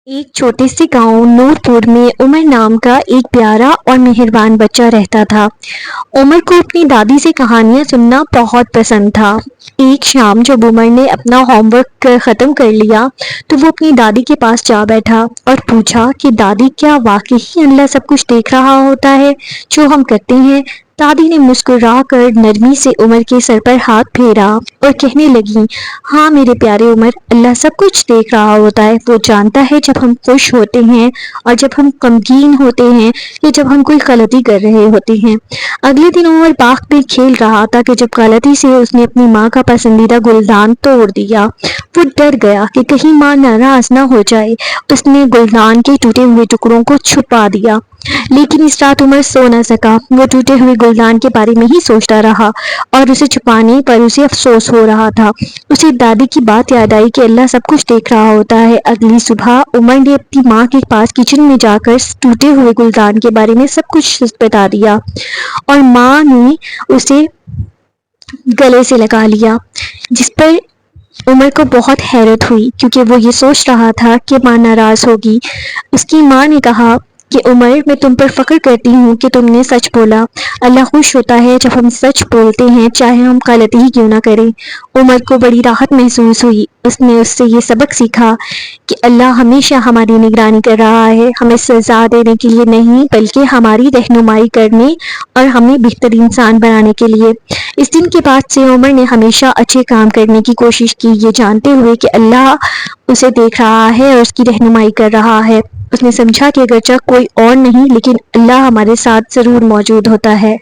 ایک چھوٹے سے گاؤں نورپور میں عمر نام کا ایک پیارا اور مہربان بچہ رہتا تھا۔ عمر کو اپنی دادی سے کہانیاں سننا بہت پسند تھا۔ ایک شام جب عمر نے اپنا ہوم ورک ختم کر لیا تو وہ اپنی دادی کے پاس جا بیٹھا اور پوچھا کہ دادی، کیا واقعی اللہ سب کچھ دیکھ رہا ہوتا ہے جو ہم کرتے ہیں؟ دادی نے مسکرا کر نرمی سے عمر کے سر پر ہاتھ پھیرا اور کہنے لگی، ہاں میرے پیارے عمر، اللہ سب کچھ دیکھ رہا ہوتا ہے۔ وہ جانتا ہے جب ہم خوش ہوتے ہیں اور جب ہم غمگین ہوتے ہیں یا جب ہم کوئی غلطی کر رہے ہوتے ہیں۔ اگلے دن عمر باغ میں کھیل رہا تھا کہ جب غلطی سے اس نے اپنی ماں کا پسندیدہ گلدان توڑ دیا۔ وہ ڈر گیا کہ کہیں ماں ناراض نہ ہو جائے۔ اس نے گلدان کے ٹوٹے ہوئے ٹکڑوں کو چھپا دیا، لیکن اس رات عمر سو نہ سکا۔ وہ ٹوٹے ہوئے گلدان کے بارے میں ہی سوچتا رہا اور اسے چھپانے پر اسے افسوس ہو رہا تھا۔ اسے دادی کی بات یاد آئی کہ اللہ سب کچھ دیکھ رہا ہوتا ہے۔ اگلی صبح عمر نے اپنی ماں کے پاس کچن میں جا کر ٹوٹے ہوئے گلدان کے بارے میں سب کچھ بتا دیا اور ماں نے اسے گلے سے لگا لیا، جس پر عمر کو بہت حیرت ہوئی کیونکہ وہ یہ سوچ رہا تھا کہ ماں ناراض ہوگی۔ اس کی ماں نے کہا کہ عمر، میں تم پر فخر کرتی ہوں کہ تم نے سچ بولا۔ اللہ خوش ہوتا ہے جب ہم سچ بولتے ہیں، چاہے ہم غلطی ہی کیوں نہ کریں۔ عمر کو بڑی راحت محسوس ہوئی۔ اس نے اس سے یہ سبق سیکھا کہ اللہ ہمیشہ ہماری نگرانی کر رہا ہے، ہمیں سزا دینے کے لیے نہیں بلکہ ہماری رہنمائی کرنے اور ہمیں بہتر انسان بنانے کے لیے۔ اس دن کے بعد سے عمر نے ہمیشہ اچھے کام کرنے کی کوشش کی، یہ جانتے ہوئے کہ اللہ اسے دیکھ رہا ہے اور اس کی رہنمائی کر رہا ہے۔ اس نے سمجھا کہ اگرچہ کوئی اور نہیں لیکن اللہ ہمارے ساتھ ضرور موجود ہوتا ہے۔